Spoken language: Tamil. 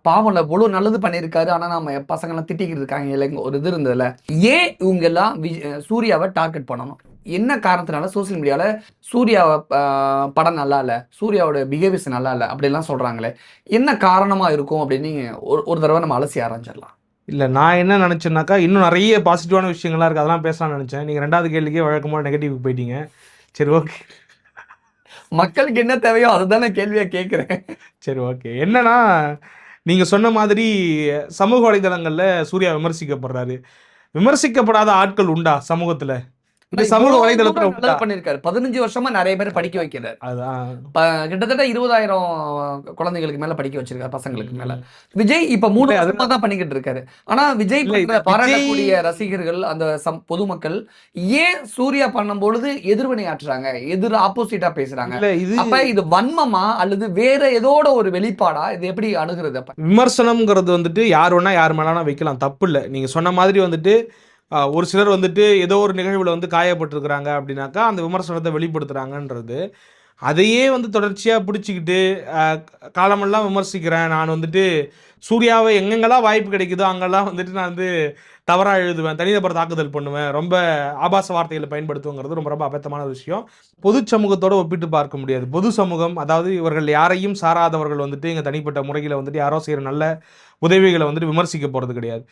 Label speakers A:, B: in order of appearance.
A: பாவம்ல இவ்வளவு நல்லது பண்ணியிருக்காரு, ஆனா நம்ம பசங்கெல்லாம் திட்டிக்கிட்டு இருக்காங்க இல்லைங்க ஒரு இது இருந்ததுல. ஏன் இவங்க எல்லாம் சூர்யாவை டார்கெட் பண்ணணும்? என்ன காரணத்தினால சோசியல் மீடியால சூர்யா படம் நல்லா இல்ல, சூர்யாவோட பிஹேவியர்ஸ் நல்லா இல்ல அப்படிலாம் சொல்றாங்களே, என்ன காரணமா இருக்கும் அப்படின்னு ஒரு தடவை நம்ம அலசி ஆராய்ஞ்சிடலாம்.
B: இல்லை, நான் என்ன நினச்சேன்னாக்கா, இன்னும் நிறைய பாசிட்டிவான விஷயங்கள்லாம் இருக்குது, அதெல்லாம் பேசலாம்னு நினச்சேன். நீங்கள் ரெண்டாவது கேள்விக்கே வழக்கமாக நெகட்டிவ் போயிட்டீங்க. சரி, ஓகே.
A: மக்களுக்கு என்ன தேவையோ அதுதான் நான் கேள்வியா கேட்கிறேன்.
B: சரி, ஓகே. என்னன்னா, நீங்கள் சொன்ன மாதிரி சமூக வலைதளங்களில் சூர்யா விமர்சிக்கப்படுறாரு. விமர்சிக்கப்படாத ஆட்கள் உண்டா சமூகத்தில்? இது சமூக வலைதளத்தில் உண்டா?
A: பண்ணிருக்காரு. 15 வருஷமா நிறைய பேர் படிக்க வைக்கிறார்.
B: அதான்
A: கிட்டத்தட்ட 20,000 குழந்தைகளுக்கு மேல படிக்க வச்சிருக்காரு, பசங்களுக்கு மேல. விஜய் இப்ப 3 வருஷமா தான் பண்ணிக்கிட்டு இருக்காரு. ஆனா விஜய் பாராட்டக்கூடிய ரசிகர்கள், அந்த பொதுமக்கள் ஏன் சூர்யா பண்ணும் பொழுது எதிர்வினை ஆற்றுறாங்க, ஆப்போசிட்டா பேசுறாங்க. அப்ப இது வன்மமா அல்லது வேற ஏதோட ஒரு வெளிப்பாடா? இது எப்படி அணுகிறது?
B: விமர்சனம்ங்கிறது வந்துட்டு யார் வேணா யார் மேலாம் வைக்கலாம், தப்பு இல்லை. நீங்க சொன்ன மாதிரி வந்துட்டு ஒரு சிலர் வந்துட்டு ஏதோ ஒரு நிகழ்வில் வந்து காயப்பட்டிருக்கிறாங்க அப்படின்னாக்கா அந்த விமர்சனத்தை வெளிப்படுத்துகிறாங்கன்றது, அதையே வந்து தொடர்ச்சியாக பிடிச்சிக்கிட்டு காலமெல்லாம் விமர்சிக்கிறேன், நான் வந்துட்டு சூர்யாவை எங்கெங்கெல்லாம் வாய்ப்பு கிடைக்குதோ அங்கெல்லாம் வந்துட்டு நான் வந்து தவறாக எழுதுவேன், தனிநபர் தாக்குதல் பண்ணுவேன், ரொம்ப ஆபாச வார்த்தைகளை பயன்படுத்துங்கிறது ரொம்ப ரொம்ப அபத்தமான விஷயம். பொது சமூகத்தோடு ஒப்பிட்டு பார்க்க முடியாது. பொது சமூகம், அதாவது இவர்கள் யாரையும் சாராதவர்கள் வந்துட்டு எங்கள் தனிப்பட்ட முறையில் வந்துட்டு யாரோ செய்கிற நல்ல உதவிகளை வந்துட்டு விமர்சிக்க போகிறது கிடையாது.